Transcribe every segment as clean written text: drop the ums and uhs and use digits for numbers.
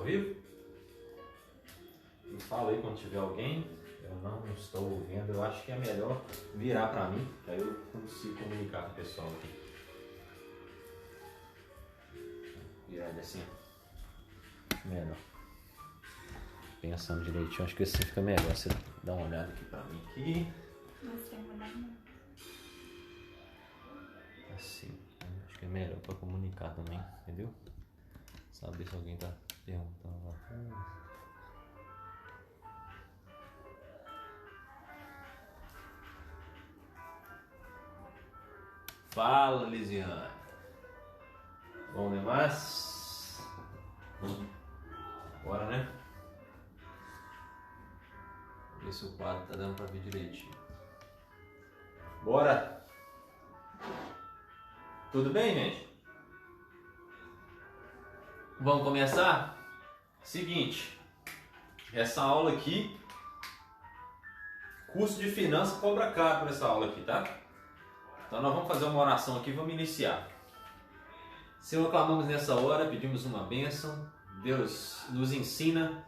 vivo? Me fala aí quando tiver alguém. Eu não estou ouvindo. Eu acho que é melhor virar para mim, que aí eu consigo comunicar com o pessoal aqui. Virar ele assim. Melhor. Pensando direitinho, acho que assim fica melhor. Você dá uma olhada aqui para mim aqui. Assim. Acho que é melhor para comunicar também, entendeu? Saber se alguém tá perguntando lá. Fala, Lisiane. Bom demais? Bora, né? Ver se o quadro tá dando pra ver direitinho. Bora! Tudo bem, gente? Vamos começar? Seguinte, essa aula aqui, curso de finanças cobra caro por essa aula aqui, tá? Então nós vamos fazer uma oração aqui e vamos iniciar. Senhor, clamamos nessa hora, pedimos uma bênção. Deus nos ensina,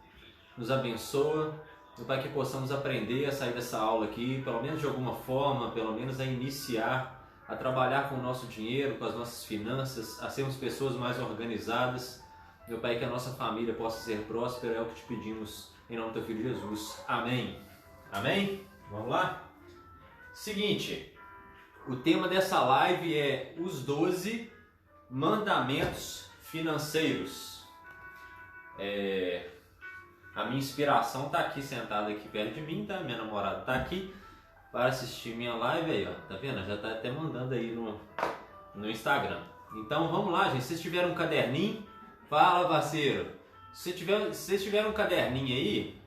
nos abençoa. Meu Pai, que possamos aprender a sair dessa aula aqui, pelo menos de alguma forma, pelo menos a iniciar, a trabalhar com o nosso dinheiro, com as nossas finanças, a sermos pessoas mais organizadas. Meu Pai, que a nossa família possa ser próspera, é o que te pedimos em nome do teu Filho Jesus. Amém. Amém? Vamos lá? Seguinte. O tema dessa live é os 12 mandamentos financeiros. A minha inspiração está aqui, sentada aqui perto de mim, tá? Minha namorada está aqui para assistir minha live aí, ó. Tá vendo? Já está até mandando aí no Instagram. Então vamos lá, gente. Se vocês tiverem um caderninho, fala, parceiro. Se vocês tiverem um caderninho aí,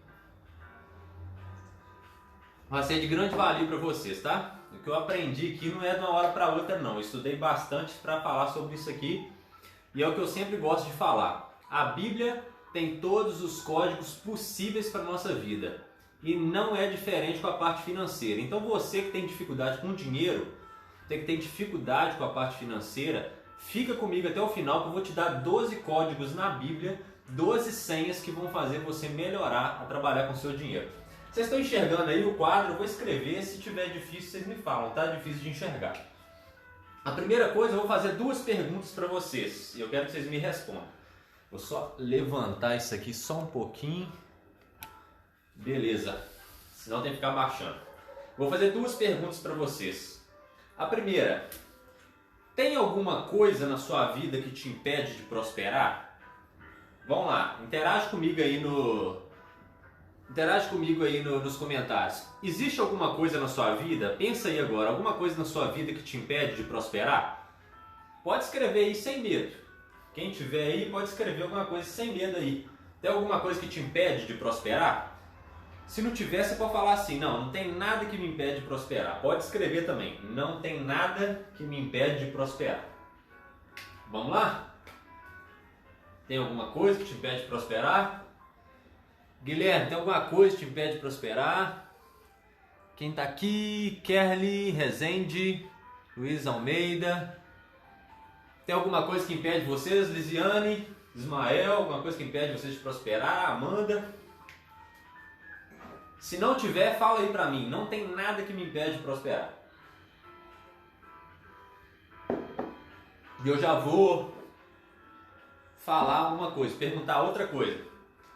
vai ser de grande valia para vocês, tá? O que eu aprendi aqui não é de uma hora para outra, não. Eu estudei bastante para falar sobre isso aqui e é o que eu sempre gosto de falar. A Bíblia tem todos os códigos possíveis para a nossa vida e não é diferente com a parte financeira. Então você que tem dificuldade com dinheiro, você que tem dificuldade com a parte financeira, fica comigo até o final que eu vou te dar 12 códigos na Bíblia, 12 senhas que vão fazer você melhorar a trabalhar com o seu dinheiro. Vocês estão enxergando aí o quadro? Eu vou escrever, se tiver difícil vocês me falam, tá? Difícil de enxergar. A primeira coisa, eu vou fazer 2 perguntas para vocês e eu quero que vocês me respondam. Vou só levantar isso aqui só um pouquinho. Beleza, senão tem que ficar baixando. Vou fazer 2 perguntas para vocês. A primeira, tem alguma coisa na sua vida que te impede de prosperar? Vamos lá, interage comigo aí nos comentários. Existe alguma coisa na sua vida? Pensa aí agora, alguma coisa na sua vida que te impede de prosperar? Pode escrever aí sem medo. Quem tiver aí pode escrever alguma coisa sem medo aí. Tem alguma coisa que te impede de prosperar? Se não tiver, você pode falar assim, não tem nada que me impede de prosperar. Pode escrever também, não tem nada que me impede de prosperar. Vamos lá? Tem alguma coisa que te impede de prosperar? Guilherme, tem alguma coisa que te impede de prosperar? Quem tá aqui? Kerly, Rezende, Luiz Almeida. Tem alguma coisa que impede vocês? Lisiane, Ismael, alguma coisa que impede vocês de prosperar? Amanda? Se não tiver, fala aí pra mim. Não tem nada que me impede de prosperar. E eu já vou falar uma coisa, perguntar outra coisa.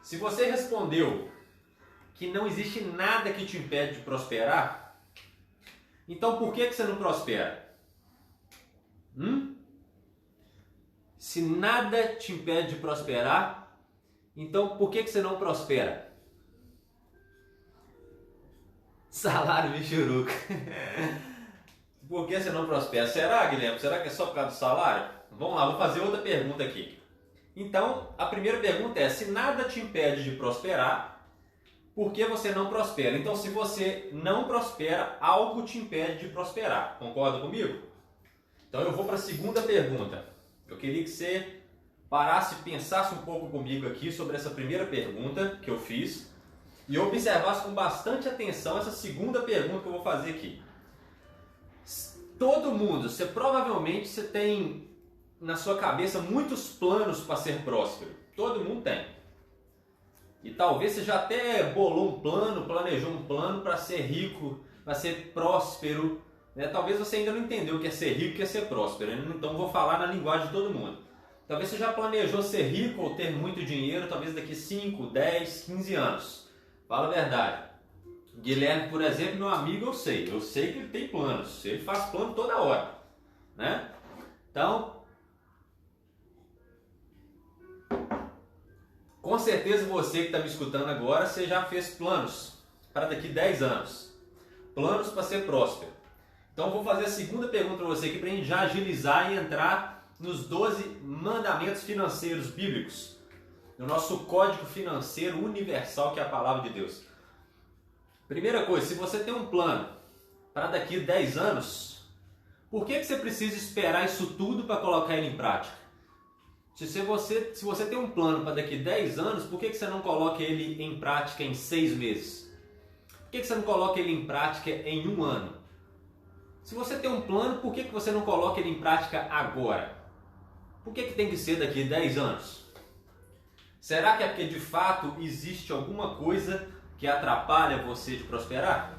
Se você respondeu que não existe nada que te impede de prosperar, então por que você não prospera? Se nada te impede de prosperar, então por que você não prospera? Salário michuruca. Por que você não prospera? Será, Guilherme? Será que é só por causa do salário? Vamos lá, vou fazer outra pergunta aqui. Então, a primeira pergunta é, se nada te impede de prosperar, por que você não prospera? Então, se você não prospera, algo te impede de prosperar. Concorda comigo? Então, eu vou para a segunda pergunta. Eu queria que você parasse e pensasse um pouco comigo aqui sobre essa primeira pergunta que eu fiz e observasse com bastante atenção essa segunda pergunta que eu vou fazer aqui. Todo mundo, provavelmente você tem na sua cabeça muitos planos para ser próspero. Todo mundo tem. E talvez você já até bolou um plano, planejou um plano para ser rico, para ser próspero, né? Talvez você ainda não entendeu o que é ser rico e o que é ser próspero, né? Então vou falar na linguagem de todo mundo. Talvez você já planejou ser rico ou ter muito dinheiro, talvez daqui 5, 10, 15 anos. Fala a verdade. Guilherme, por exemplo, meu amigo, eu sei que ele tem planos, ele faz plano toda hora, né? Então, com certeza você que está me escutando agora, você já fez planos para daqui 10 anos. Planos para ser próspero. Então eu vou fazer a segunda pergunta para você aqui para a gente já agilizar e entrar nos 12 mandamentos financeiros bíblicos. No nosso código financeiro universal que é a palavra de Deus. Primeira coisa, se você tem um plano para daqui 10 anos, por que você precisa esperar isso tudo para colocar ele em prática? Se você tem um plano para daqui 10 anos, por que você não coloca ele em prática em 6 meses? Por que você não coloca ele em prática em 1 ano? Se você tem um plano, por que você não coloca ele em prática agora? Por que tem que ser daqui 10 anos? Será que é porque de fato existe alguma coisa que atrapalha você de prosperar?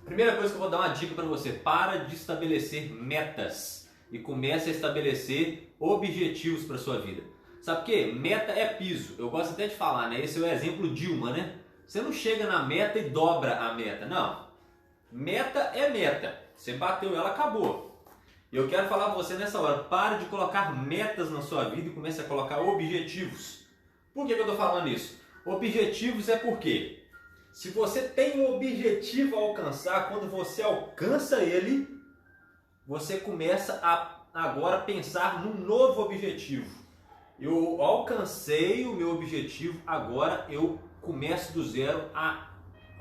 Primeira coisa que eu vou dar uma dica para você: para de estabelecer metas e comece a estabelecer objetivos para sua vida. Sabe por quê? Meta é piso. Eu gosto até de falar, né? Esse é o exemplo Dilma, né? Você não chega na meta e dobra a meta. Não. Meta é meta. Você bateu ela, acabou. E eu quero falar para você nessa hora: pare de colocar metas na sua vida e comece a colocar objetivos. Por que eu estou falando isso? Objetivos é porque se você tem um objetivo a alcançar, quando você alcança ele, você começa a agora pensar num novo objetivo. Eu alcancei o meu objetivo, agora eu começo do zero a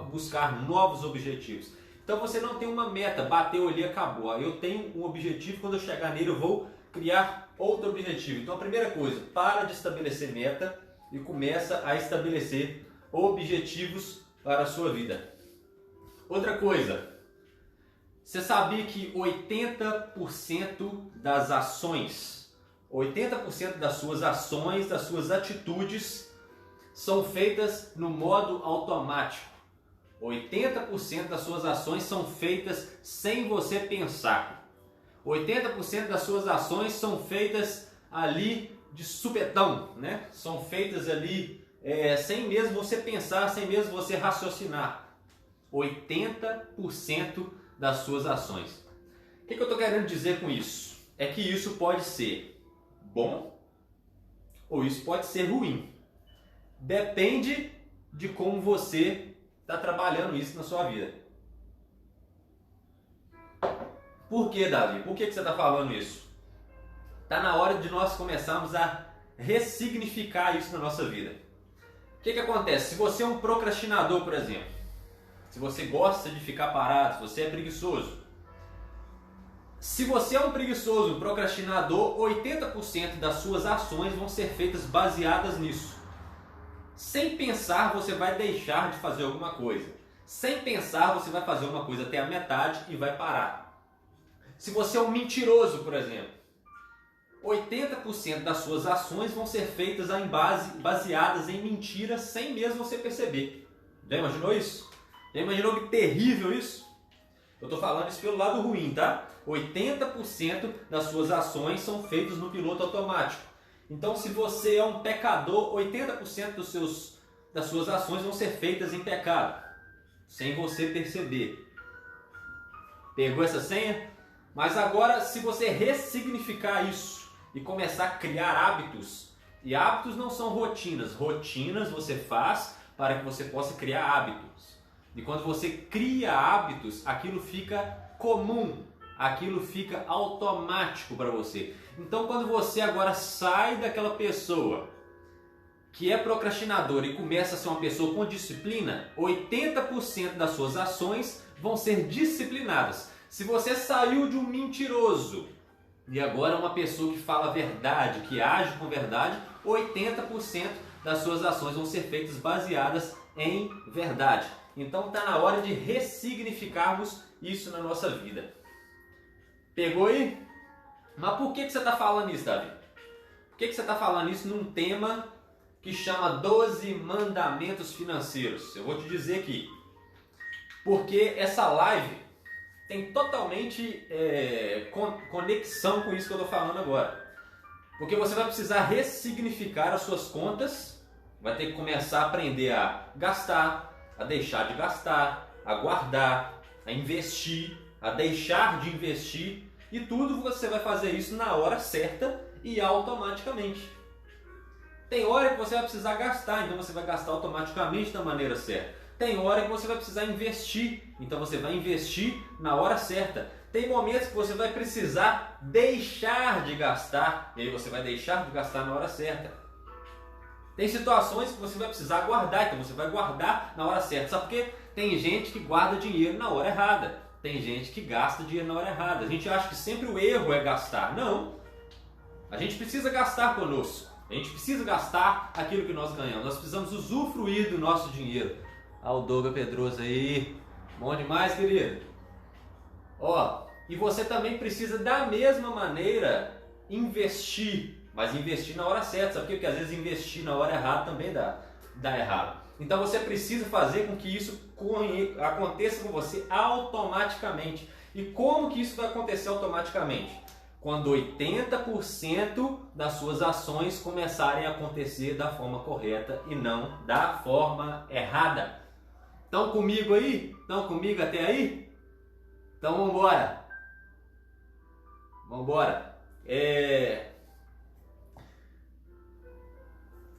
buscar novos objetivos. Então você não tem uma meta, bateu ali, acabou. Eu tenho um objetivo, quando eu chegar nele eu vou criar outro objetivo. Então a primeira coisa, para de estabelecer meta e começa a estabelecer objetivos para a sua vida. Outra coisa, você sabia que 80% das ações, 80% das suas ações, das suas atitudes são feitas no modo automático? 80% das suas ações são feitas sem você pensar. 80% das suas ações são feitas ali de supetão, né? São feitas ali sem mesmo você pensar, sem mesmo você raciocinar. 80% das suas ações. O que eu estou querendo dizer com isso? É que isso pode ser bom ou isso pode ser ruim. Depende de como você está trabalhando isso na sua vida. Por que, Davi? Por que você está falando isso? Está na hora de nós começarmos a ressignificar isso na nossa vida. O que acontece? Se você é um procrastinador, por exemplo, se você gosta de ficar parado, se você é preguiçoso. Se você é um preguiçoso, um procrastinador, 80% das suas ações vão ser feitas baseadas nisso. Sem pensar, você vai deixar de fazer alguma coisa. Sem pensar, você vai fazer uma coisa até a metade e vai parar. Se você é um mentiroso, por exemplo, 80% das suas ações vão ser feitas baseadas em mentiras sem mesmo você perceber. Já imaginou isso? Já imaginou que terrível isso? Eu estou falando isso pelo lado ruim, tá? 80% das suas ações são feitas no piloto automático. Então, se você é um pecador, 80% das suas ações vão ser feitas em pecado, sem você perceber. Pegou essa senha? Mas agora, se você ressignificar isso e começar a criar hábitos, e hábitos não são rotinas, rotinas você faz para que você possa criar hábitos. E quando você cria hábitos, aquilo fica comum, aquilo fica automático para você. Então, quando você agora sai daquela pessoa que é procrastinadora e começa a ser uma pessoa com disciplina, 80% das suas ações vão ser disciplinadas. Se você saiu de um mentiroso e agora é uma pessoa que fala a verdade, que age com verdade, 80% das suas ações vão ser feitas baseadas em verdade. Então está na hora de ressignificarmos isso na nossa vida. Pegou aí? Mas por que você está falando isso, Davi? Por que você está falando isso num tema que chama 12 Mandamentos Financeiros. Eu vou te dizer aqui, porque essa live tem totalmente conexão com isso que eu estou falando agora. Porque você vai precisar ressignificar as suas contas, vai ter que começar a aprender a gastar, a deixar de gastar, a guardar, a investir, a deixar de investir, e tudo você vai fazer isso na hora certa e automaticamente. Tem hora que você vai precisar gastar, então você vai gastar automaticamente da maneira certa. Tem hora que você vai precisar investir, então você vai investir na hora certa. Tem momentos que você vai precisar deixar de gastar, e aí você vai deixar de gastar na hora certa. Tem situações que você vai precisar guardar, então você vai guardar na hora certa. Sabe por quê? Tem gente que guarda dinheiro na hora errada. Tem gente que gasta dinheiro na hora errada. A gente acha que sempre o erro é gastar. Não. A gente precisa gastar conosco. A gente precisa gastar aquilo que nós ganhamos. Nós precisamos usufruir do nosso dinheiro. Olha o Douglas Pedroso aí. Bom demais, querido. Ó, e você também precisa da mesma maneira investir. Mas investir na hora certa. Sabe por quê? Porque às vezes investir na hora errada também dá errado. Então você precisa fazer com que isso aconteça com você automaticamente. E como que isso vai acontecer automaticamente? Quando 80% das suas ações começarem a acontecer da forma correta e não da forma errada. Estão comigo aí? Estão comigo até aí? Então vamos embora. Vamos embora.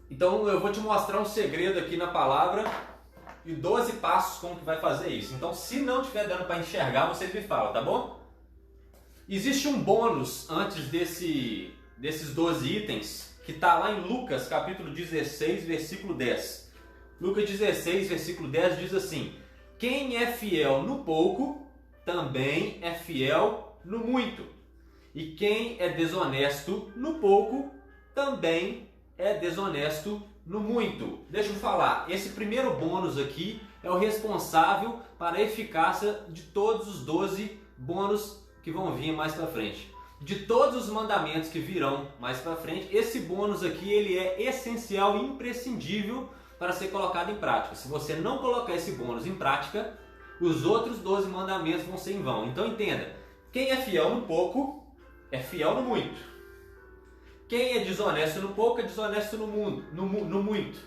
Então eu vou te mostrar um segredo aqui na palavra e 12 passos como que vai fazer isso. Então se não estiver dando para enxergar, você me fala, tá bom? Existe um bônus antes desses 12 itens que está lá em Lucas capítulo 16, versículo 10. Lucas 16, versículo 10 diz assim: quem é fiel no pouco, também é fiel no muito. E quem é desonesto no pouco, também é desonesto no muito. Deixa eu falar, esse primeiro bônus aqui é o responsável para a eficácia de todos os 12 bônus que vão vir mais para frente. De todos os mandamentos que virão mais para frente, esse bônus aqui ele é essencial e imprescindível para ser colocado em prática. Se você não colocar esse bônus em prática, os outros 12 mandamentos vão ser em vão. Então entenda, quem é fiel no pouco, é fiel no muito. Quem é desonesto no pouco, é desonesto no muito.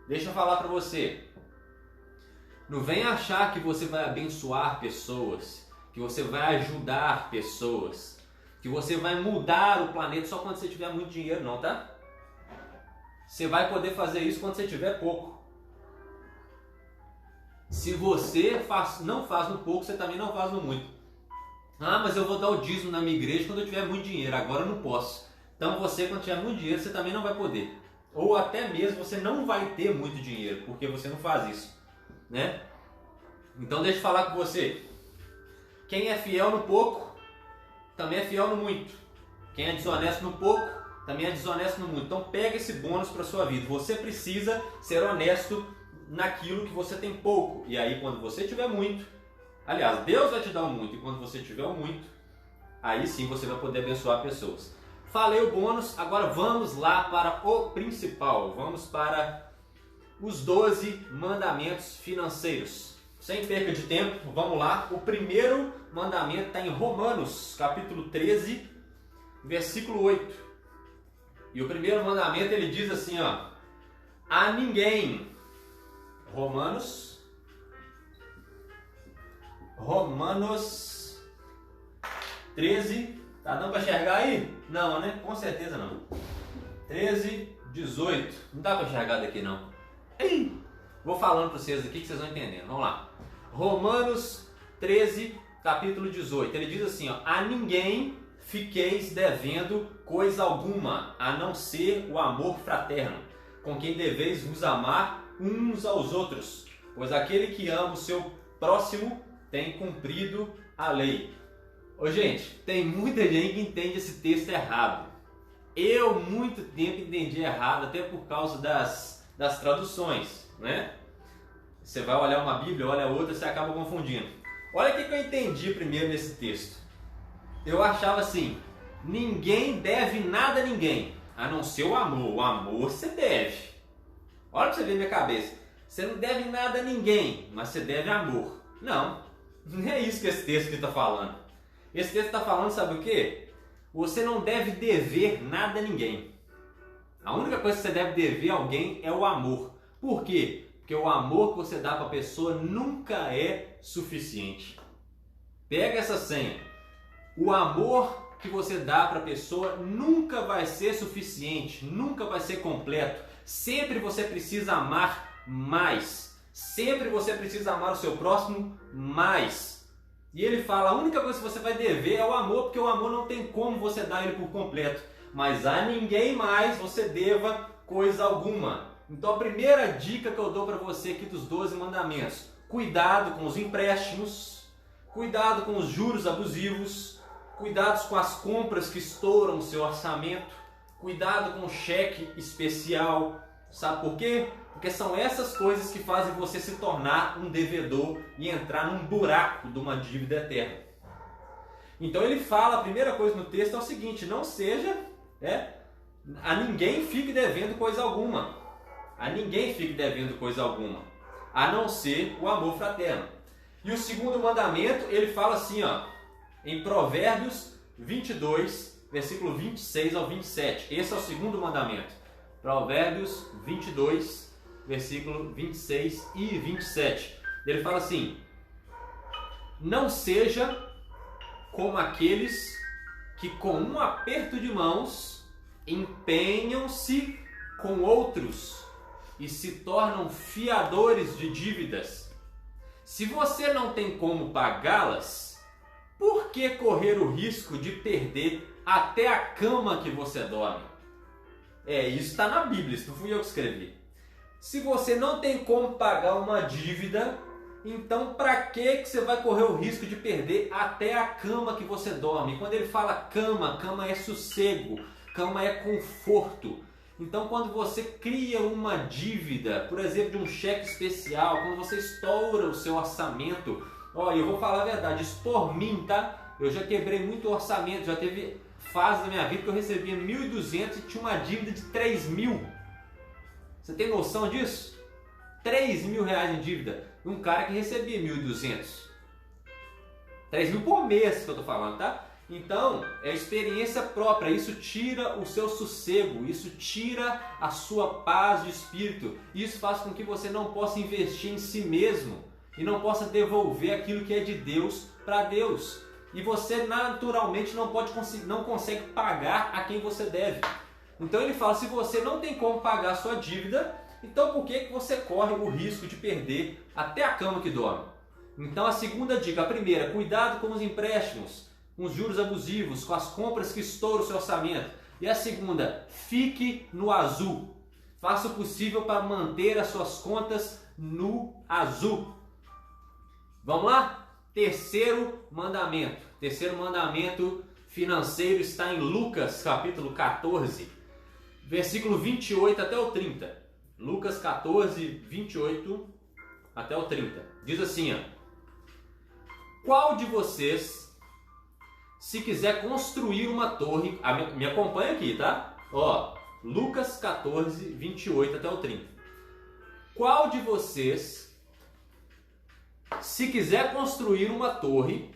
Deixa eu falar para você. Não vem achar que você vai abençoar pessoas, que você vai ajudar pessoas, que você vai mudar o planeta só quando você tiver muito dinheiro, não, tá? Você vai poder fazer isso quando você tiver pouco. Se você não faz no pouco, você também não faz no muito. Ah, mas eu vou dar o dízimo na minha igreja quando eu tiver muito dinheiro, agora eu não posso. Então você, quando tiver muito dinheiro, você também não vai poder. Ou até mesmo você não vai ter muito dinheiro, porque você não faz isso, né? Então deixa eu falar com você. Quem é fiel no pouco, também é fiel no muito. Quem é desonesto no pouco, também é desonesto no muito. Então pega esse bônus para sua vida. Você precisa ser honesto naquilo que você tem pouco. E aí quando você tiver muito, aliás, Deus vai te dar o muito. E quando você tiver o muito, aí sim você vai poder abençoar pessoas. Falei o bônus, agora vamos lá para o principal. Vamos para os 12 mandamentos financeiros. Sem perca de tempo, vamos lá. O primeiro mandamento está em Romanos, capítulo 13, versículo 8. E o primeiro mandamento ele diz assim, ó: a ninguém. Romanos 13. Tá dando para enxergar aí? Não, né? Com certeza não. 13, 18. Não dá para enxergar daqui não. Ei! Vou falando para vocês aqui que vocês vão entendendo. Vamos lá. Romanos 13, capítulo 18. Ele diz assim, ó: a ninguém fiqueis devendo coisa alguma, a não ser o amor fraterno, com quem deveis vos amar uns aos outros, pois aquele que ama o seu próximo tem cumprido a lei. Ô gente, tem muita gente que entende esse texto errado. Eu muito tempo entendi errado, até por causa das traduções, né? Você vai olhar uma Bíblia, olha outra, você acaba confundindo. Olha o que eu entendi primeiro nesse texto. Eu achava assim: ninguém deve nada a ninguém, a não ser o amor. O amor você deve. Olha pra você ver minha cabeça. Você não deve nada a ninguém, mas você deve amor. Não, não é isso que esse texto está falando. Esse texto está falando, sabe o quê? Você não deve dever nada a ninguém. A única coisa que você deve dever a alguém é o amor. Por quê? Porque o amor que você dá para a pessoa nunca é suficiente. Pega essa senha. O amor que você dá para a pessoa nunca vai ser suficiente, nunca vai ser completo. Sempre você precisa amar mais. Sempre você precisa amar o seu próximo mais. E ele fala, a única coisa que você vai dever é o amor, porque o amor não tem como você dar ele por completo. Mas a ninguém mais você deva coisa alguma. Então a primeira dica que eu dou para você aqui dos 12 mandamentos: cuidado com os empréstimos, cuidado com os juros abusivos, cuidado com as compras que estouram o seu orçamento, cuidado com o cheque especial. Sabe por quê? Porque são essas coisas que fazem você se tornar um devedor e entrar num buraco de uma dívida eterna. Então ele fala, a primeira coisa no texto é o seguinte: não seja, a ninguém fique devendo coisa alguma. A ninguém fique devendo coisa alguma, a não ser o amor fraterno. E o segundo mandamento, ele fala assim, em Provérbios 22, versículo 26 ao 27. Esse é o segundo mandamento. Provérbios 22, versículo 26 e 27. Ele fala assim: não seja como aqueles que com um aperto de mãos empenham-se com outros e se tornam fiadores de dívidas. Se você não tem como pagá-las, por que correr o risco de perder até a cama que você dorme? Isso está na Bíblia, isso não fui eu que escrevi. Se você não tem como pagar uma dívida, então para que você vai correr o risco de perder até a cama que você dorme? Quando ele fala cama, cama é sossego, cama é conforto. Então quando você cria uma dívida, por exemplo, de um cheque especial, quando você estoura o seu orçamento, eu vou falar a verdade, isso por mim, tá? Eu já quebrei muito orçamento, já teve fase da minha vida que eu recebia 1.200 e tinha uma dívida de 3.000. Você tem noção disso? 3.000 reais em dívida. Um cara que recebia 1.200. 3.000 por mês que eu tô falando, tá? Então, é experiência própria. Isso tira o seu sossego, isso tira a sua paz de espírito. Isso faz com que você não possa investir em si mesmo e não possa devolver aquilo que é de Deus para Deus. E você naturalmente não consegue pagar a quem você deve. Então ele fala, se você não tem como pagar a sua dívida, então por que você corre o risco de perder até a cama que dorme? Então a segunda dica, a primeira, cuidado com os empréstimos, com os juros abusivos, com as compras que estouram o seu orçamento. E a segunda, fique no azul. Faça o possível para manter as suas contas no azul. Vamos lá? Terceiro mandamento financeiro está em Lucas capítulo 14, versículo 28 até o 30. Lucas 14, 28 até o 30. Diz assim, qual de vocês, se quiser construir uma torre, me acompanha aqui, tá? Lucas 14, 28 até o 30. Qual de vocês, se quiser construir uma torre,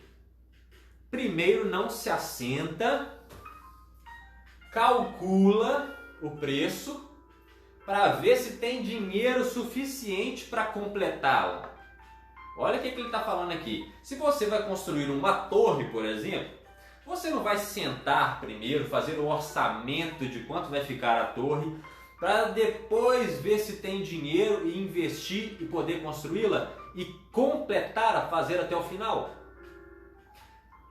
primeiro não se assenta, calcula o preço para ver se tem dinheiro suficiente para completá-la? Olha o que ele está falando aqui. Se você vai construir uma torre, por exemplo, você não vai sentar primeiro, fazer o orçamento de quanto vai ficar a torre, para depois ver se tem dinheiro e investir e poder construí-la e completar a fazer até o final.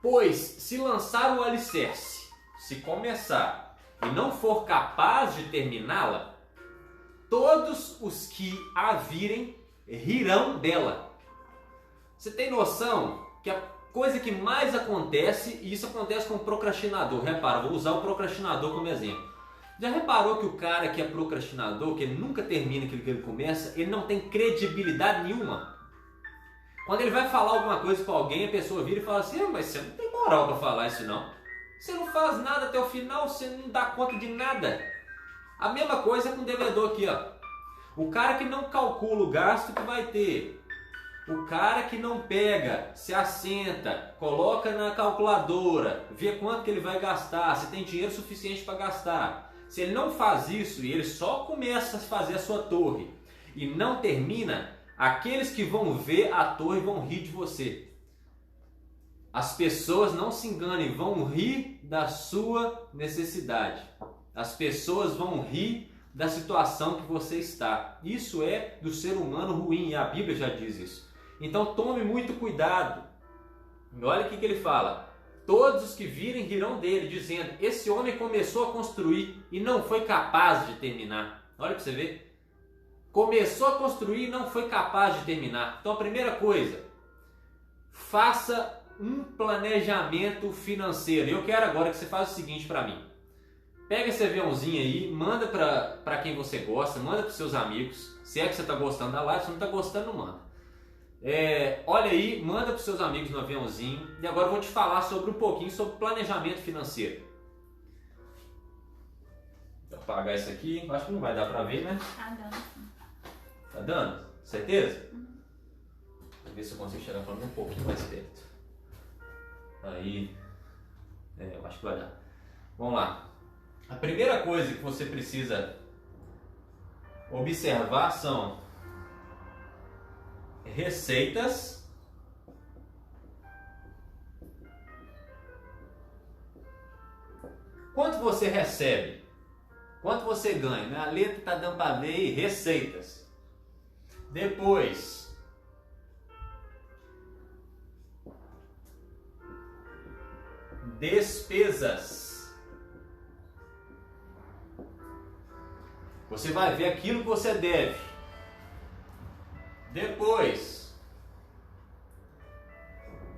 Pois se lançar o alicerce, se começar e não for capaz de terminá-la, todos os que a virem rirão dela. Você tem noção que a coisa que mais acontece, e isso acontece com o procrastinador, repara, vou usar o procrastinador como exemplo. Já reparou que o cara que é procrastinador, que ele nunca termina aquilo que ele começa, ele não tem credibilidade nenhuma? Quando ele vai falar alguma coisa para alguém, a pessoa vira e fala assim, mas você não tem moral para falar isso não. Você não faz nada até o final, você não dá conta de nada. A mesma coisa com o devedor aqui, O cara que não calcula o gasto que vai ter. O cara que não pega, se assenta, coloca na calculadora, vê quanto que ele vai gastar, se tem dinheiro suficiente para gastar. Se ele não faz isso e ele só começa a fazer a sua torre e não termina, aqueles que vão ver a torre vão rir de você. As pessoas, não se enganem, vão rir da sua necessidade. As pessoas vão rir da situação que você está. Isso é do ser humano ruim e a Bíblia já diz isso. Então tome muito cuidado. Olha o que ele fala. Todos os que virem rirão dele, dizendo: esse homem começou a construir e não foi capaz de terminar. Olha para você ver. Começou a construir e não foi capaz de terminar. Então a primeira coisa, faça um planejamento financeiro. Eu quero agora que você faça o seguinte para mim. Pega esse aviãozinho aí, manda para quem você gosta, manda para os seus amigos. Se é que você está gostando da live, se não está gostando, não manda. Olha aí, manda para os seus amigos no aviãozinho. E agora eu vou te falar um pouquinho sobre planejamento financeiro. Vou apagar isso aqui, acho que não vai dar para ver, né? Tá dando. Tá dando? Certeza? Vou ver se eu consigo chegar falando um pouquinho mais perto. Aí, eu acho que vai dar. Vamos lá. A primeira coisa que você precisa observar são receitas quanto você recebe, quanto você ganha, né? A letra está dando para ver aí, receitas. Depois, despesas. Você vai ver aquilo que você deve. Depois,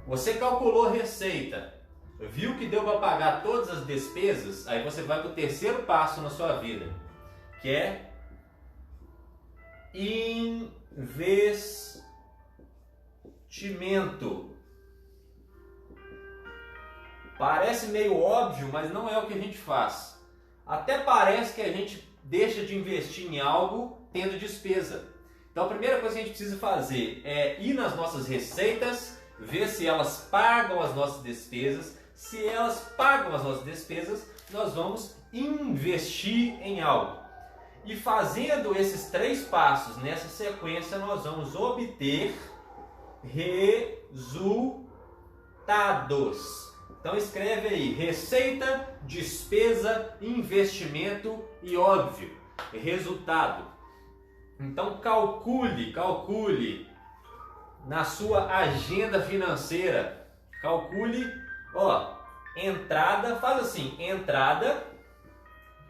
você calculou receita, viu que deu para pagar todas as despesas, aí você vai para o terceiro passo na sua vida, que é investimento. Parece meio óbvio, mas não é o que a gente faz. Até parece que a gente deixa de investir em algo tendo despesa. Então a primeira coisa que a gente precisa fazer é ir nas nossas receitas, ver se elas pagam as nossas despesas. Se elas pagam as nossas despesas, nós vamos investir em algo. E fazendo esses 3 passos nessa sequência, nós vamos obter resultados. Então escreve aí: receita, despesa, investimento e, óbvio, resultado. Então calcule na sua agenda financeira. Calcule, entrada, faz assim, entrada,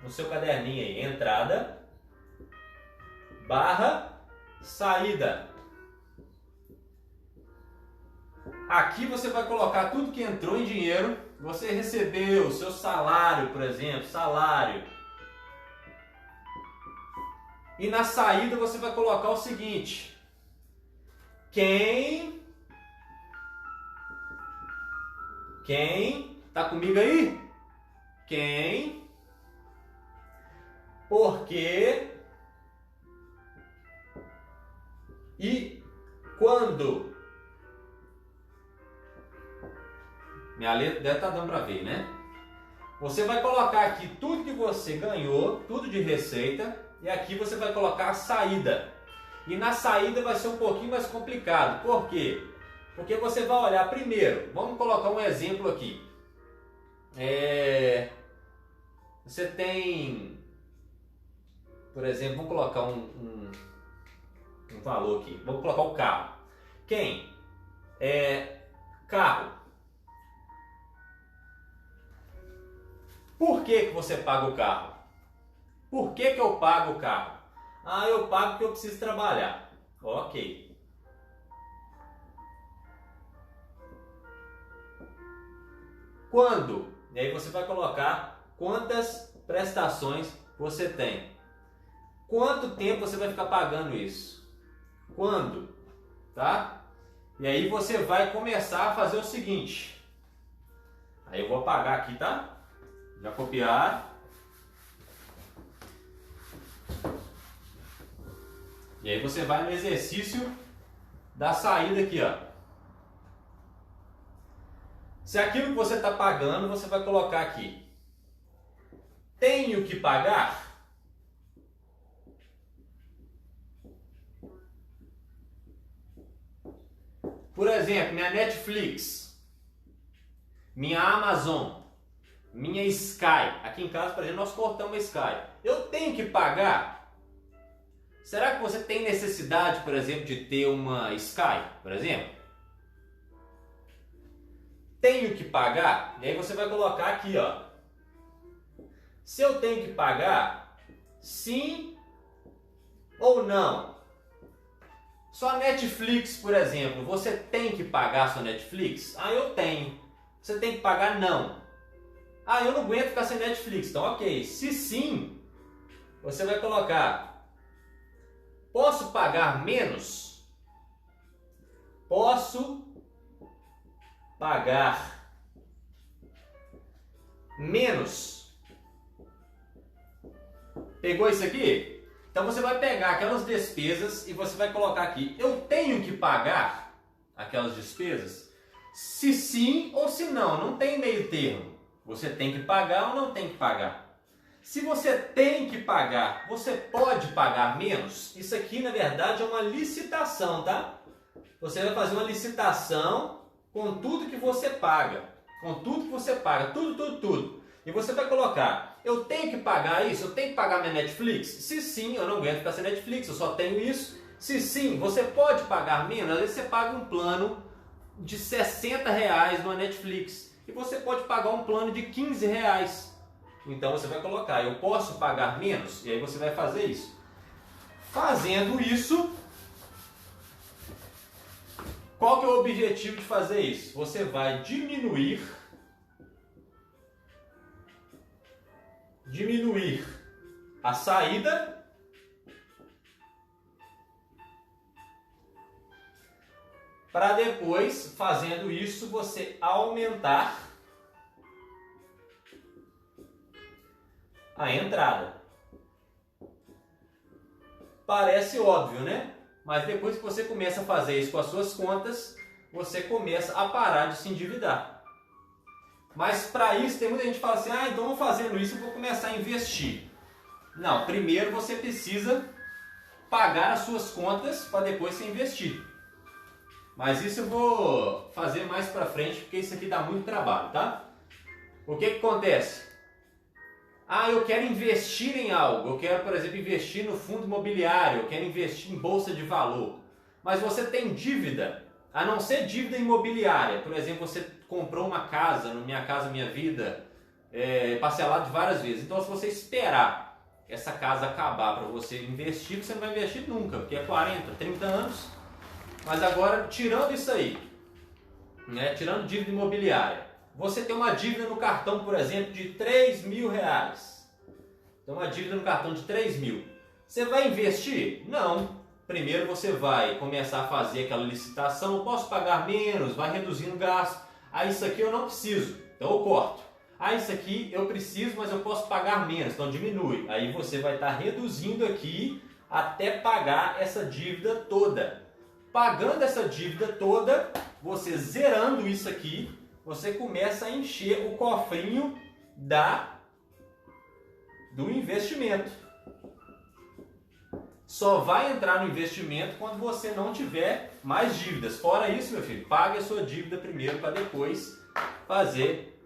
no seu caderninho aí, entrada, barra, saída. Aqui você vai colocar tudo que entrou em dinheiro, você recebeu, seu salário, por exemplo, salário. E na saída você vai colocar o seguinte: quem tá comigo aí? Quem, por quê e quando. Minha letra deve estar dando para ver, né? Você vai colocar aqui tudo que você ganhou, tudo de receita, e aqui você vai colocar a saída. E na saída vai ser um pouquinho mais complicado. Por quê? Porque você vai olhar primeiro, vamos colocar um exemplo aqui. Você tem, por exemplo, vamos colocar um valor aqui. Vamos colocar o carro. Quem? Carro. Por que você paga o carro? Por que eu pago o carro? Eu pago porque eu preciso trabalhar. Ok. Quando? E aí você vai colocar quantas prestações você tem. Quanto tempo você vai ficar pagando isso? Quando? Tá? E aí você vai começar a fazer o seguinte. Aí eu vou apagar aqui, tá? Já copiar. E aí você vai no exercício da saída aqui, ó. Se aquilo que você está pagando, você vai colocar aqui. Tenho que pagar? Por exemplo, minha Netflix, minha Amazon, minha Sky. Aqui em casa, por exemplo, nós cortamos a Sky. Eu tenho que pagar? Será que você tem necessidade, por exemplo, de ter uma Sky, por exemplo? Tenho que pagar? E aí você vai colocar aqui, ó. Se eu tenho que pagar, sim ou não? Sua Netflix, por exemplo, você tem que pagar sua Netflix? Ah, eu tenho. Você tem que pagar? Não. Ah, eu não aguento ficar sem Netflix. Então, ok. Se sim, você vai colocar: posso pagar menos? Posso pagar menos. Pegou isso aqui? Então você vai pegar aquelas despesas e você vai colocar aqui: eu tenho que pagar aquelas despesas? Se sim ou se não, não tem meio termo. Você tem que pagar ou não tem que pagar? Se você tem que pagar, você pode pagar menos? Isso aqui, na verdade, é uma licitação, tá? Você vai fazer uma licitação com tudo que você paga. Com tudo que você paga. Tudo. E você vai colocar: eu tenho que pagar isso? Eu tenho que pagar minha Netflix? Se sim, eu não aguento ficar sem Netflix, eu só tenho isso. Se sim, você pode pagar menos? Às vezes você paga um plano de R$60 numa Netflix. E você pode pagar um plano de R$15. Então você vai colocar: eu posso pagar menos? E aí você vai fazer isso. Fazendo isso, qual que é o objetivo de fazer isso? Você vai diminuir a saída para depois, fazendo isso, você aumentar a entrada. Parece óbvio, né? Mas depois que você começa a fazer isso com as suas contas, você começa a parar de se endividar. Mas para isso tem muita gente que fala assim: ah, então fazendo isso eu vou começar a investir. Não, primeiro você precisa pagar as suas contas para depois você investir. Mas isso eu vou fazer mais para frente, porque isso aqui dá muito trabalho, tá? O que acontece? Ah, eu quero investir em algo. Eu quero, por exemplo, investir no fundo imobiliário. Eu quero investir em bolsa de valor. Mas você tem dívida, a não ser dívida imobiliária. Por exemplo, você comprou uma casa, no Minha Casa Minha Vida, parcelado de várias vezes. Então, se você esperar essa casa acabar para você investir, você não vai investir nunca, porque é 40, 30 anos. Mas agora, tirando isso aí, né, tirando dívida imobiliária, você tem uma dívida no cartão, por exemplo, de R$3.000. Tem uma dívida no cartão de 3.000. Você vai investir? Não. Primeiro você vai começar a fazer aquela licitação: eu posso pagar menos, vai reduzindo o gasto. Ah, isso aqui eu não preciso, então eu corto. Ah, isso aqui eu preciso, mas eu posso pagar menos, então diminui. Aí você vai estar reduzindo aqui até pagar essa dívida toda. Pagando essa dívida toda, você zerando isso aqui, você começa a encher o cofrinho do investimento. Só vai entrar no investimento quando você não tiver mais dívidas. Fora isso, meu filho, pague a sua dívida primeiro para depois fazer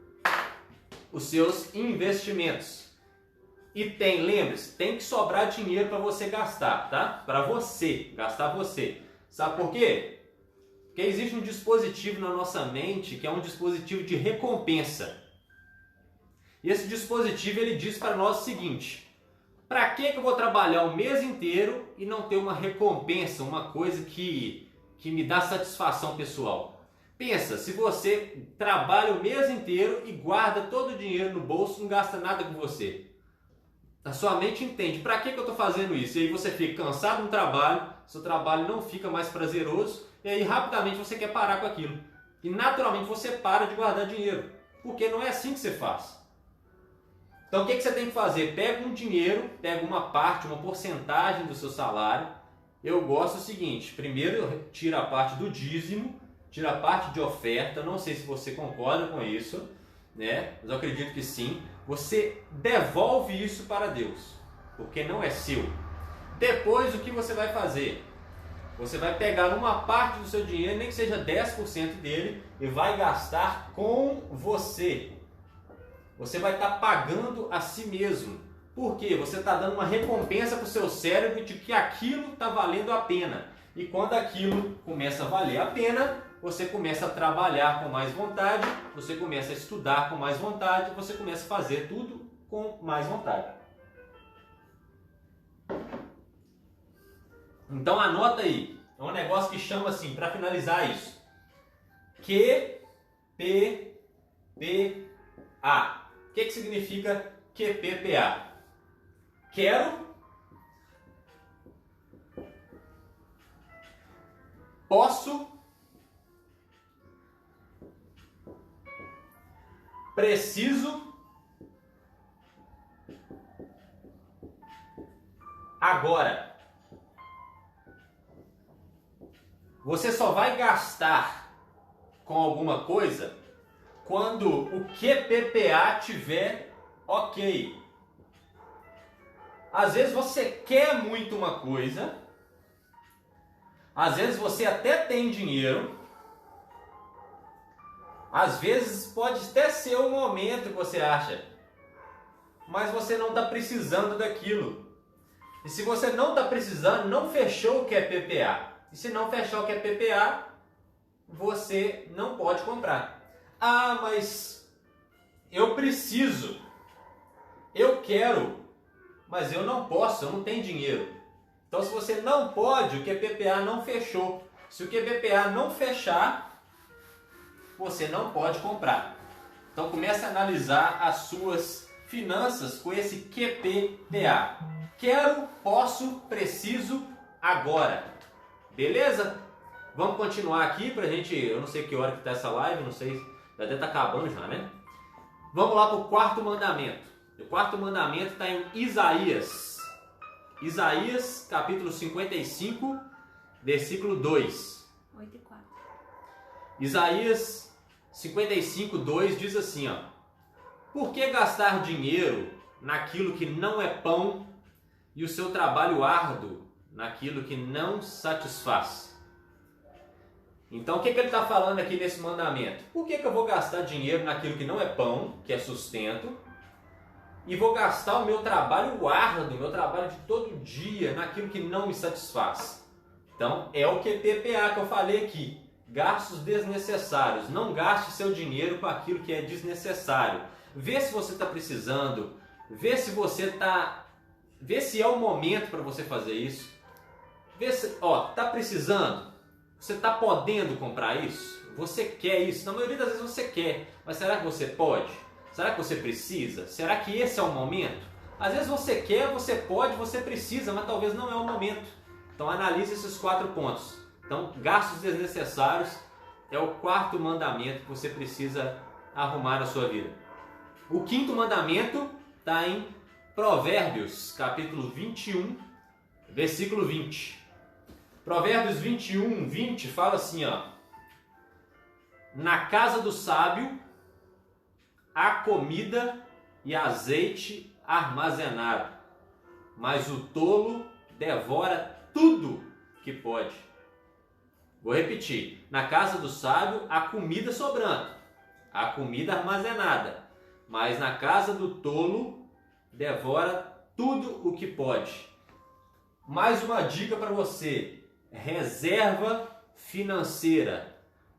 os seus investimentos. E lembre-se, tem que sobrar dinheiro para você gastar, tá? Para você, gastar você. Sabe por quê? Porque existe um dispositivo na nossa mente que é um dispositivo de recompensa. E esse dispositivo ele diz para nós o seguinte: para que eu vou trabalhar o mês inteiro e não ter uma recompensa, uma coisa que me dá satisfação pessoal? Pensa, se você trabalha o mês inteiro e guarda todo o dinheiro no bolso, não gasta nada com você. A sua mente entende: para que eu estou fazendo isso? E aí você fica cansado no trabalho, seu trabalho não fica mais prazeroso, e aí rapidamente você quer parar com aquilo. E naturalmente você para de guardar dinheiro, porque não é assim que você faz. Então o que você tem que fazer? Pega um dinheiro, pega uma parte, uma porcentagem do seu salário eu gosto do seguinte: primeiro tira a parte do dízimo, tira a parte de oferta. Não sei se você concorda com isso, né? Mas eu acredito que sim. Você devolve isso para Deus, porque não é seu. Depois, o que você vai fazer? Você vai pegar uma parte do seu dinheiro, nem que seja 10% dele, e vai gastar com você. Você vai estar pagando a si mesmo. Por quê? Você está dando uma recompensa para o seu cérebro de que aquilo está valendo a pena. E quando aquilo começa a valer a pena, você começa a trabalhar com mais vontade, você começa a estudar com mais vontade, você começa a fazer tudo com mais vontade. Então anota aí, é um negócio que chama assim, para finalizar isso, QPPA. O que significa QPPA? Quero, posso, preciso, agora. Você só vai gastar com alguma coisa quando o QPPA tiver ok. Às vezes você quer muito uma coisa, às vezes você até tem dinheiro, às vezes pode até ser o momento que você acha, mas você não está precisando daquilo. E se você não está precisando, não fechou o QPPA. E se não fechar o QPPA, você não pode comprar. Ah, mas eu preciso, eu quero, mas eu não posso, eu não tenho dinheiro. Então, se você não pode, o QPPA não fechou. Se o QPPA não fechar, você não pode comprar. Então, comece a analisar as suas finanças com esse QPPA. Quero, posso, preciso, agora. Beleza? Vamos continuar aqui pra gente, eu não sei que hora que tá essa live, não sei, já deve estar acabando já, né? Vamos lá pro quarto mandamento. O quarto mandamento está em Isaías. Isaías, capítulo 55, versículo 2. 8 e 4. Isaías 55, 2 diz assim, ó: por que gastar dinheiro naquilo que não é pão e o seu trabalho árduo naquilo que não satisfaz? Então, o que ele está falando aqui nesse mandamento? Por que eu vou gastar dinheiro naquilo que não é pão, que é sustento, e vou gastar o meu trabalho árduo, meu trabalho de todo dia, naquilo que não me satisfaz? Então, é o QPPA que eu falei aqui. Gastos desnecessários. Não gaste seu dinheiro com aquilo que é desnecessário. Vê se você está precisando. Vê se é o momento para você fazer isso. Vê se, está precisando. Você está podendo comprar isso? Você quer isso? Na maioria das vezes você quer. Mas será que você pode? Será que você precisa? Será que esse é o momento? Às vezes você quer, você pode, você precisa, mas talvez não é o momento. Então analise esses 4 pontos. Então, gastos desnecessários é o quarto mandamento que você precisa arrumar na sua vida. O quinto mandamento está em Provérbios, capítulo 21, versículo 20. Provérbios 21, 20 fala assim, ó: na casa do sábio há comida e azeite armazenado, mas o tolo devora tudo que pode. Vou repetir: na casa do sábio há comida sobrando, há comida armazenada, mas na casa do tolo devora tudo o que pode. Mais uma dica para você: reserva financeira.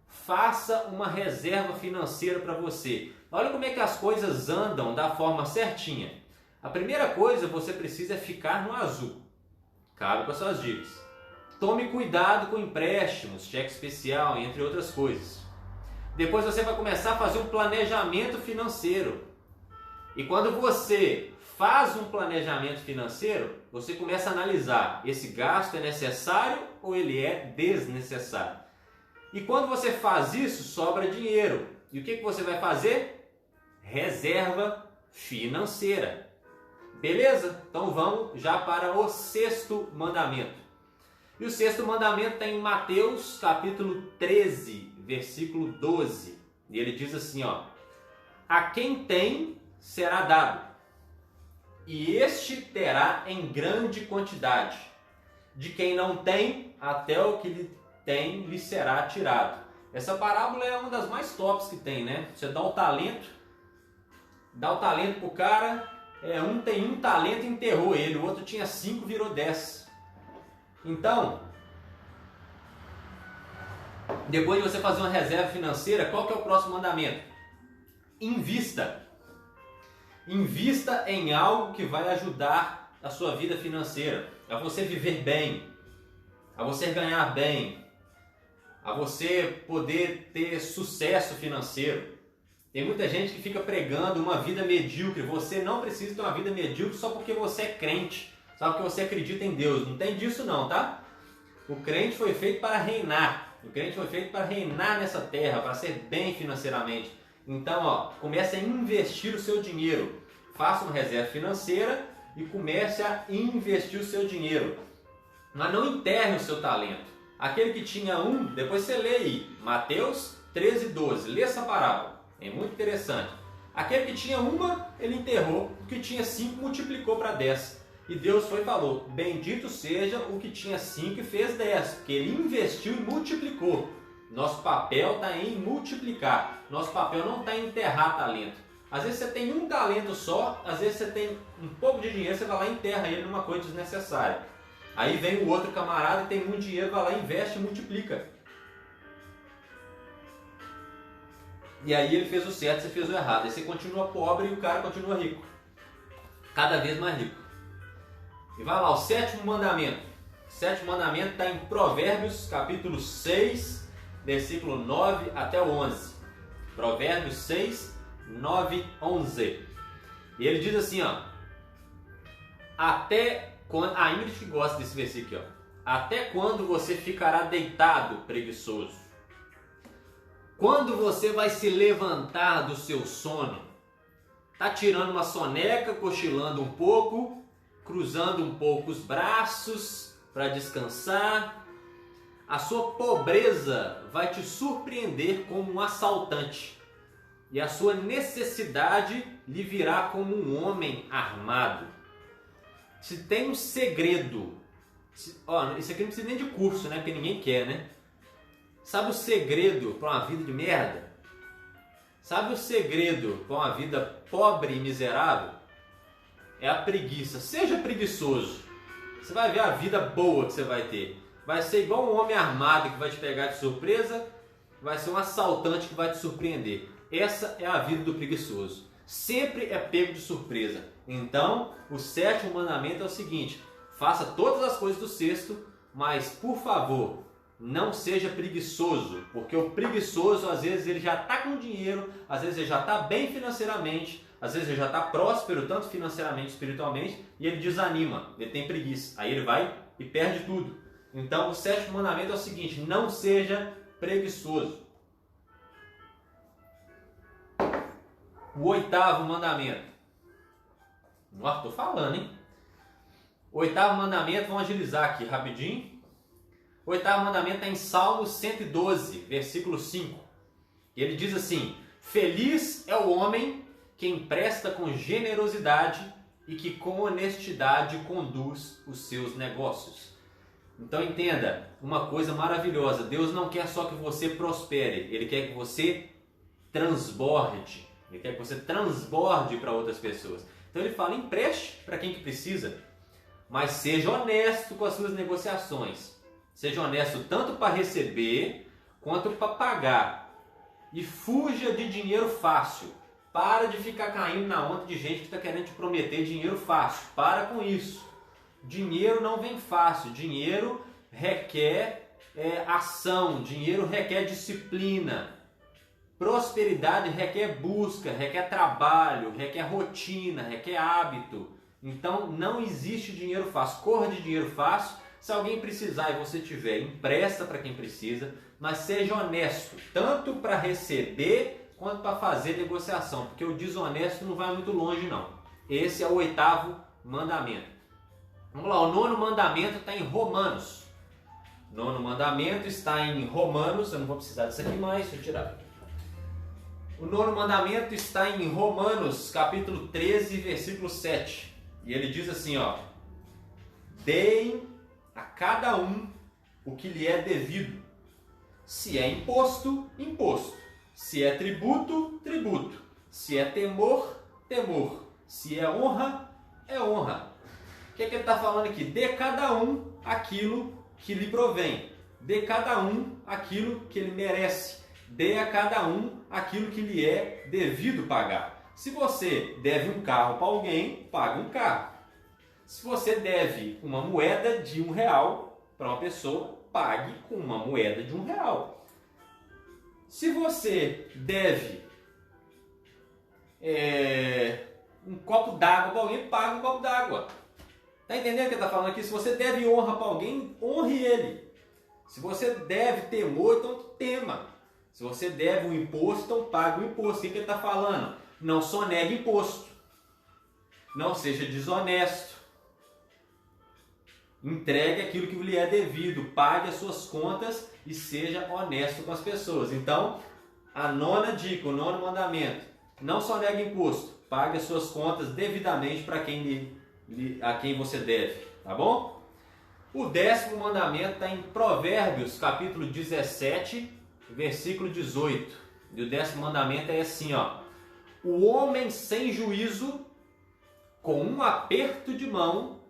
Faça uma reserva financeira para você. Olha como é que as coisas andam da forma certinha. A primeira coisa, você precisa ficar no azul. Cabe para suas dívidas. Tome cuidado com empréstimos, cheque especial, entre outras coisas. Depois você vai começar a fazer um planejamento financeiro. E quando você faz um planejamento financeiro, você começa a analisar: esse gasto é necessário ou ele é desnecessário? E quando você faz isso, sobra dinheiro. E o que você vai fazer? Reserva financeira. Beleza? Então vamos já para o sexto mandamento. E o sexto mandamento está em Mateus capítulo 13, versículo 12. E ele diz assim, ó: a quem tem será dado, e este terá em grande quantidade. De quem não tem, até o que lhe tem lhe será tirado. Essa parábola é uma das mais tops que tem, né? Você dá o talento pro cara, um tem 1 talento e enterrou ele, o outro tinha 5, virou 10. Então, depois de você fazer uma reserva financeira, qual que é o próximo mandamento? Invista. Invista em algo que vai ajudar a sua vida financeira, a você viver bem, a você ganhar bem, a você poder ter sucesso financeiro. Tem muita gente que fica pregando uma vida medíocre. Você não precisa ter uma vida medíocre só porque você é crente, só porque você acredita em Deus. Não tem disso não, tá? O crente foi feito para reinar. O crente foi feito para reinar nessa terra, para ser bem financeiramente. Então, comece a investir o seu dinheiro. Faça uma reserva financeira e comece a investir o seu dinheiro. Mas não enterre o seu talento. Aquele que tinha 1, depois você lê aí, Mateus 13, 12. Lê essa parábola, é muito interessante. Aquele que tinha 1, ele enterrou. O que tinha 5 multiplicou para 10. E Deus foi e falou: bendito seja o que tinha 5 e fez 10, porque ele investiu e multiplicou. Nosso papel está em multiplicar. Nosso papel não está em enterrar talento. Às vezes você tem 1 talento só, às vezes você tem um pouco de dinheiro, você vai lá e enterra ele numa coisa desnecessária. Aí vem o outro camarada e tem muito dinheiro, vai lá, investe e multiplica. E aí ele fez o certo, você fez o errado. Aí você continua pobre e o cara continua rico. Cada vez mais rico. E vai lá, o 7º mandamento. O 7º mandamento está em Provérbios, capítulo 6, versículo 9 até o 11. Provérbios 6, 9, 11. E ele diz assim, ó: a Ingrid que gosta desse versículo aqui, ó: até quando você ficará deitado, preguiçoso? Quando você vai se levantar do seu sono? Tá tirando uma soneca, cochilando um pouco, cruzando um pouco os braços para descansar. A sua pobreza vai te surpreender como um assaltante, e a sua necessidade lhe virá como um homem armado. Se tem um segredo, isso aqui não precisa nem de curso, né? Porque ninguém quer, né? Sabe o segredo para uma vida de merda? Sabe o segredo para uma vida pobre e miserável? É a preguiça. Seja preguiçoso. Você vai ver a vida boa que você vai ter. Vai ser igual um homem armado que vai te pegar de surpresa. Vai ser um assaltante que vai te surpreender. Essa é a vida do preguiçoso. Sempre é pego de surpresa. Então, o 7º mandamento é o seguinte: faça todas as coisas do 6º, mas, por favor, não seja preguiçoso, porque o preguiçoso, às vezes, ele já está com dinheiro, às vezes ele já está bem financeiramente, às vezes ele já está próspero, tanto financeiramente, espiritualmente, e ele desanima, ele tem preguiça. Aí ele vai e perde tudo. Então, o 7º mandamento é o seguinte: não seja preguiçoso. O 8º mandamento. Nossa, estou falando, hein? O 8º mandamento, vamos agilizar aqui rapidinho. O 8º mandamento está em Salmos 112, versículo 5. E ele diz assim: feliz é o homem que empresta com generosidade e que com honestidade conduz os seus negócios. Então entenda uma coisa maravilhosa: Deus não quer só que você prospere, Ele quer que você transborde. Ele quer que você transborde para outras pessoas. Então ele fala: empreste para quem que precisa, mas seja honesto com as suas negociações. Seja honesto tanto para receber quanto para pagar. E fuja de dinheiro fácil. Para de ficar caindo na onda de gente que está querendo te prometer dinheiro fácil. Para com isso. Dinheiro não vem fácil. Dinheiro requer ação. Dinheiro requer disciplina. Prosperidade requer busca, requer trabalho, requer rotina, requer hábito. Então não existe dinheiro fácil. Corra de dinheiro fácil. Se alguém precisar e você tiver, empresta para quem precisa, mas seja honesto, tanto para receber quanto para fazer negociação, porque o desonesto não vai muito longe não. Esse é o 8º mandamento. Vamos lá, o 9º mandamento está em Romanos. Nono mandamento está em Romanos, eu não vou precisar disso aqui mais, deixa eu tirar. O nono mandamento está em Romanos, capítulo 13, versículo 7. E ele diz assim, ó: deem a cada um o que lhe é devido. Se é imposto, imposto. Se é tributo, tributo. Se é temor, temor. Se é honra, é honra. O que ele está falando aqui? Dê cada um aquilo que lhe provém. Dê cada um aquilo que ele merece. Dê a cada um aquilo que lhe é devido pagar. Se você deve um carro para alguém, paga um carro. Se você deve uma moeda de R$1 para uma pessoa, pague com uma moeda de R$1. Se você deve um copo d'água para alguém, pague um copo d'água. Está entendendo o que ele está falando aqui? Se você deve honra para alguém, honre ele. Se você deve temor, então tema. Se você deve um imposto, então pague o imposto. O que ele está falando? Não sonegue imposto. Não seja desonesto. Entregue aquilo que lhe é devido. Pague as suas contas e seja honesto com as pessoas. Então, a nona dica, o nono mandamento: não sonegue imposto. Pague as suas contas devidamente para a quem você deve. Tá bom? O 10º mandamento está em Provérbios, capítulo 17, versículo 18. E o 10º mandamento é assim, ó: o homem sem juízo, com um aperto de mão,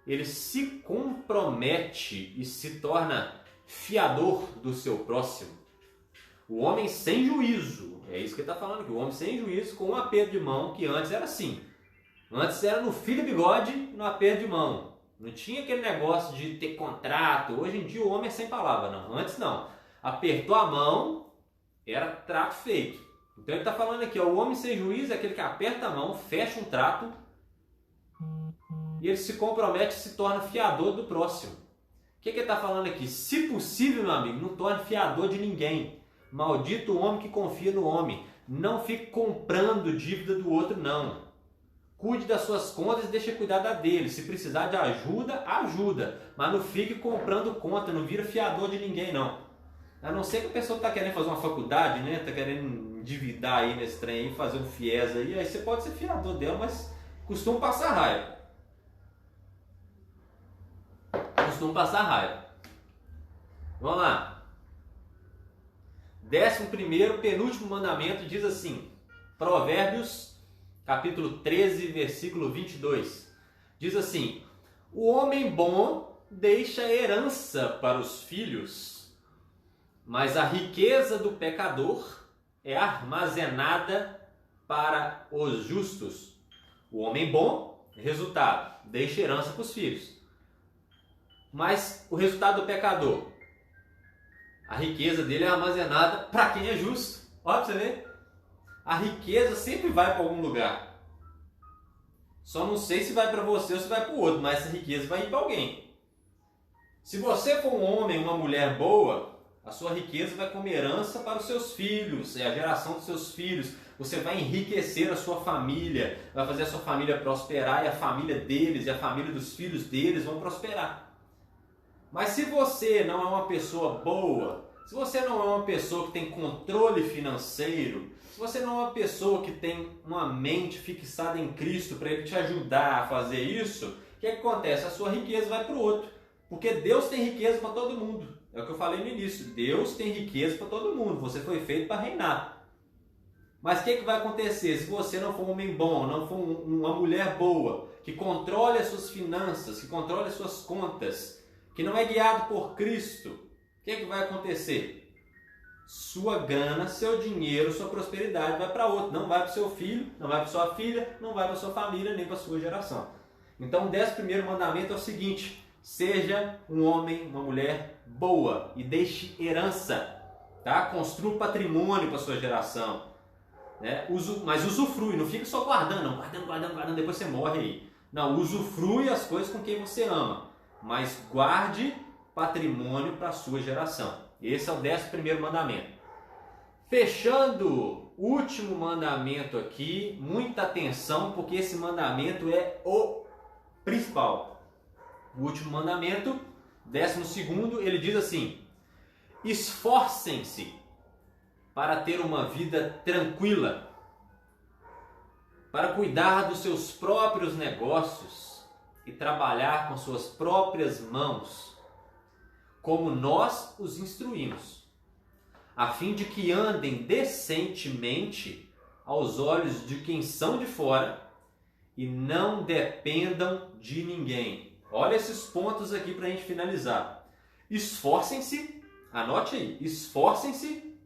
ele se compromete e se torna fiador do seu próximo. O homem sem juízo, é isso que ele está falando aqui, o homem sem juízo com um aperto de mão, que antes era assim. Antes era no fio de bigode e no aperto de mão. Não tinha aquele negócio de ter contrato. Hoje em dia o homem é sem palavra, não. Antes não. Apertou a mão, era trato feito. Então ele está falando aqui, ó, o homem sem juízo é aquele que aperta a mão, fecha um trato e ele se compromete e se torna fiador do próximo. O que ele está falando aqui? Se possível, meu amigo, não torne fiador de ninguém. Maldito o homem que confia no homem. Não fique comprando dívida do outro, não. Cuide das suas contas e deixe cuidar da dele. Se precisar de ajuda, ajuda. Mas não fique comprando conta, não vira fiador de ninguém, não. A não ser que a pessoa está querendo fazer uma faculdade, né? Está querendo endividar aí nesse trem aí, fazer um FIES aí você pode ser fiador dela, mas costuma passar raiva. Vamos lá. 11º, penúltimo mandamento diz assim, Provérbios, capítulo 13, versículo 22. Diz assim: o homem bom deixa herança para os filhos, mas a riqueza do pecador é armazenada para os justos. O homem bom, resultado, deixa herança para os filhos. Mas o resultado do pecador, a riqueza dele é armazenada para quem é justo. Olha para você ver. A riqueza sempre vai para algum lugar. Só não sei se vai para você ou se vai para o outro, mas essa riqueza vai ir para alguém. Se você for um homem, uma mulher boa, a sua riqueza vai como herança para os seus filhos, é a geração dos seus filhos. Você vai enriquecer a sua família, vai fazer a sua família prosperar e a família deles e a família dos filhos deles vão prosperar. Mas se você não é uma pessoa boa, se você não é uma pessoa que tem controle financeiro, se você não é uma pessoa que tem uma mente fixada em Cristo para Ele te ajudar a fazer isso, o que acontece? A sua riqueza vai para o outro. Porque Deus tem riqueza para todo mundo. É o que eu falei no início. Deus tem riqueza para todo mundo. Você foi feito para reinar. Mas o que vai acontecer? Se você não for um homem bom, não for uma mulher boa, que controle as suas finanças, que controle as suas contas, que não é guiado por Cristo, o que vai acontecer? Sua grana, seu dinheiro, sua prosperidade vai para outro. Não vai para o seu filho, não vai para sua filha, não vai para sua família, nem para a sua geração. Então o 11º mandamento é o seguinte: seja um homem, uma mulher boa e deixe herança. Tá? Construa patrimônio para a sua geração. Né? Mas usufrui, não fica só guardando, não. Guardando, depois você morre aí. Não, usufrui as coisas com quem você ama. Mas guarde patrimônio para a sua geração. Esse é o 11º mandamento. Fechando o último mandamento aqui, muita atenção, porque esse mandamento é o principal. O último mandamento 12º, ele diz assim: esforcem-se para ter uma vida tranquila, para cuidar dos seus próprios negócios e trabalhar com suas próprias mãos, como nós os instruímos, a fim de que andem decentemente aos olhos de quem são de fora e não dependam de ninguém. Olha esses pontos aqui para a gente finalizar. Esforcem-se, anote aí, esforcem-se,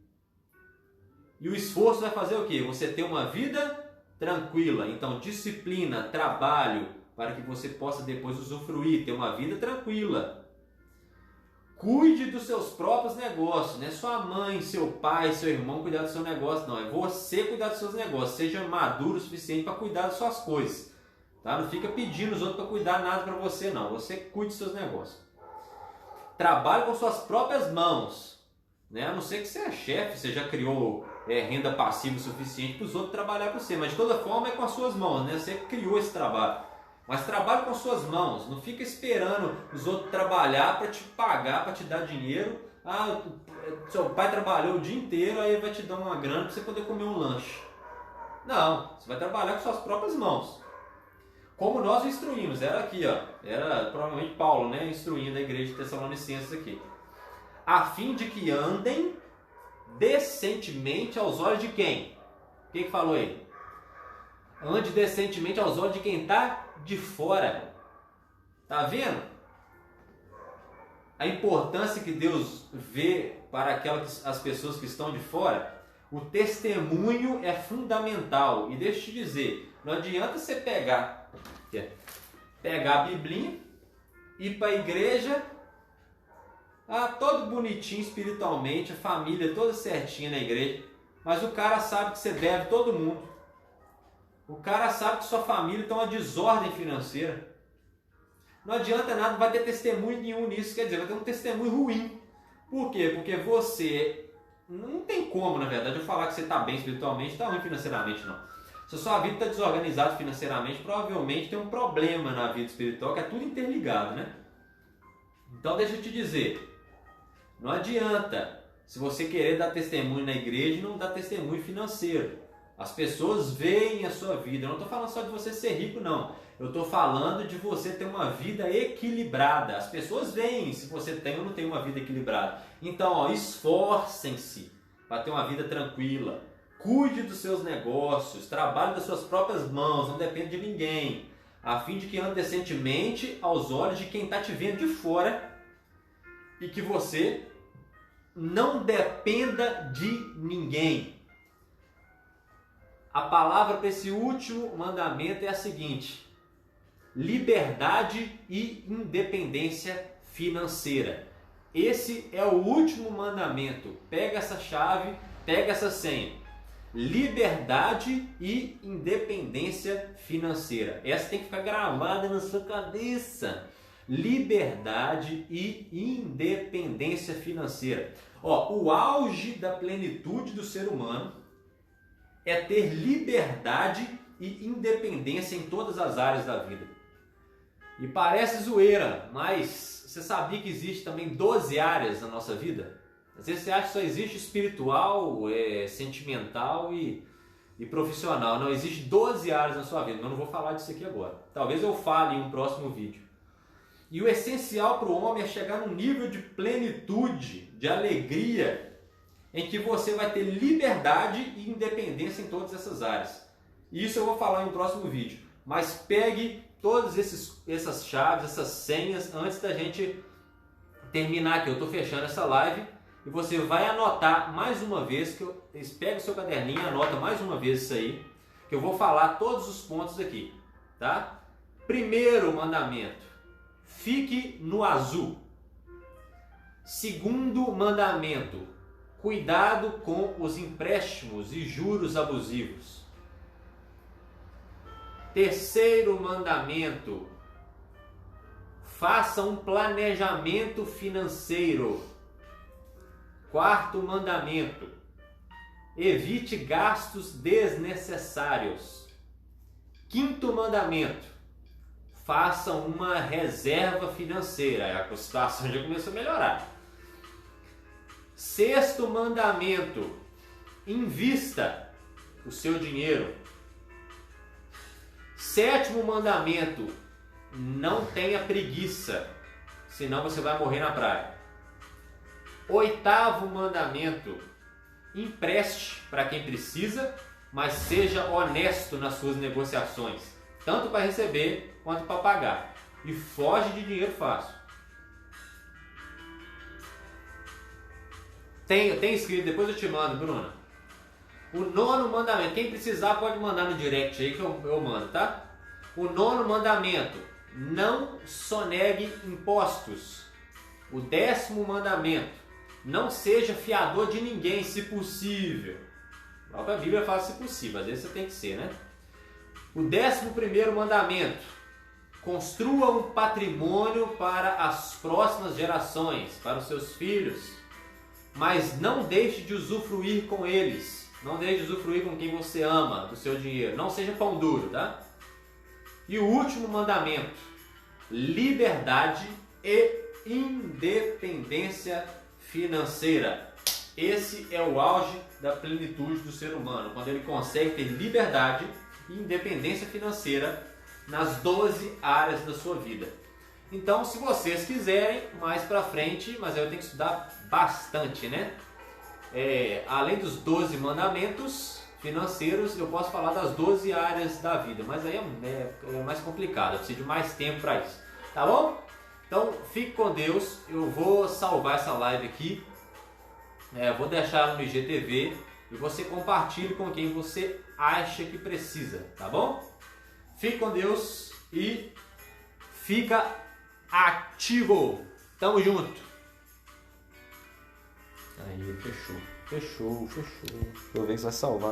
e o esforço vai fazer o quê? Você ter uma vida tranquila. Então, disciplina, trabalho, para que você possa depois usufruir, ter uma vida tranquila. Cuide dos seus próprios negócios, não é sua mãe, seu pai, seu irmão cuidar do seu negócio, não. É você cuidar dos seus negócios. Seja maduro o suficiente para cuidar das suas coisas. Tá? Não fica pedindo os outros para cuidar nada para você, não. Você cuide dos seus negócios. Trabalhe com suas próprias mãos. Né? A não ser que você é chefe, você já criou renda passiva o suficiente para os outros trabalhar para você. Mas de toda forma é com as suas mãos, né? Você criou esse trabalho. Mas trabalhe com suas mãos, não fica esperando os outros trabalhar para te pagar, para te dar dinheiro. Ah, seu pai trabalhou o dia inteiro, aí vai te dar uma grana para você poder comer um lanche. Não, você vai trabalhar com suas próprias mãos. Como nós o instruímos, era aqui, ó, era provavelmente Paulo, né, instruindo a igreja de Tessalonicenses aqui. A fim de que andem decentemente aos olhos de quem? O que falou aí? Ande decentemente aos olhos de quem está de fora. Tá vendo? A importância que Deus vê para as pessoas que estão de fora. O testemunho é fundamental. E deixa eu te dizer, não adianta você pegar a Biblinha, ir para a igreja, todo bonitinho espiritualmente, a família toda certinha na igreja, mas o cara sabe que você deve todo mundo. O cara sabe que sua família está uma desordem financeira. Não adianta nada, não vai ter testemunho nenhum nisso. Quer dizer, vai ter um testemunho ruim. Por quê? Porque você... Não tem como, na verdade, eu falar que você está bem espiritualmente, está ruim financeiramente, não. Se a sua vida está desorganizada financeiramente, provavelmente tem um problema na vida espiritual, que é tudo interligado, né? Então, deixa eu te dizer. Não adianta, se você querer dar testemunho na igreja, não dar testemunho financeiro. As pessoas veem a sua vida. Eu não estou falando só de você ser rico, não. Eu estou falando de você ter uma vida equilibrada. As pessoas veem se você tem ou não tem uma vida equilibrada. Então, esforcem-se para ter uma vida tranquila. Cuide dos seus negócios. Trabalhe das suas próprias mãos. Não depende de ninguém. A fim de que ande decentemente aos olhos de quem está te vendo de fora. E que você não dependa de ninguém. A palavra para esse último mandamento é a seguinte: liberdade e independência financeira. Esse é o último mandamento. Pega essa chave, pega essa senha. Liberdade e independência financeira. Essa tem que ficar gravada na sua cabeça. Liberdade e independência financeira. O auge da plenitude do ser humano é ter liberdade e independência em todas as áreas da vida. E parece zoeira, mas você sabia que existe também 12 áreas na nossa vida? Às vezes você acha que só existe espiritual, sentimental e profissional. Não, existe 12 áreas na sua vida, mas eu não vou falar disso aqui agora. Talvez eu fale em um próximo vídeo. E o essencial para o homem é chegar num nível de plenitude, de alegria, em que você vai ter liberdade e independência em todas essas áreas. Isso eu vou falar em um próximo vídeo. Mas pegue todas essas chaves, essas senhas, antes da gente terminar aqui. Eu estou fechando essa live e você vai anotar mais uma vez, pega o seu caderninho e anota mais uma vez isso aí, que eu vou falar todos os pontos aqui. Tá? Primeiro mandamento, fique no azul. Segundo mandamento, cuidado com os empréstimos e juros abusivos. Terceiro mandamento, faça um planejamento financeiro. Quarto mandamento, evite gastos desnecessários. Quinto mandamento, faça uma reserva financeira. A situação já começou a melhorar. Sexto mandamento: invista o seu dinheiro. Sétimo mandamento: não tenha preguiça, senão você vai morrer na praia. Oitavo mandamento: empreste para quem precisa, mas seja honesto nas suas negociações, tanto para receber quanto para pagar. E foge de dinheiro fácil. Tem escrito, depois eu te mando, Bruna. O nono mandamento, quem precisar pode mandar no direct aí que eu mando, tá? O nono mandamento: não sonegue impostos. O 10º mandamento: não seja fiador de ninguém, se possível. A própria Bíblia fala se possível, às vezes você tem que ser, né? O 11º mandamento: construa um patrimônio para as próximas gerações, para os seus filhos, mas não deixe de usufruir com eles. Não deixe de usufruir com quem você ama do seu dinheiro. Não seja pão duro, tá? E o último mandamento: liberdade e independência financeira. Esse é o auge da plenitude do ser humano, quando ele consegue ter liberdade e independência financeira nas 12 áreas da sua vida. Então, se vocês quiserem, mais pra frente, mas eu tenho que estudar bastante, né? Além dos 12 mandamentos financeiros, eu posso falar das 12 áreas da vida, mas aí é mais complicado, eu preciso de mais tempo para isso, tá bom? Então, fique com Deus. Eu vou salvar essa live aqui, vou deixar no IGTV e você compartilhe com quem você acha que precisa, tá bom? Fique com Deus e fica ativo. Tamo junto. Aí, fechou. Deixa eu ver se vai salvar.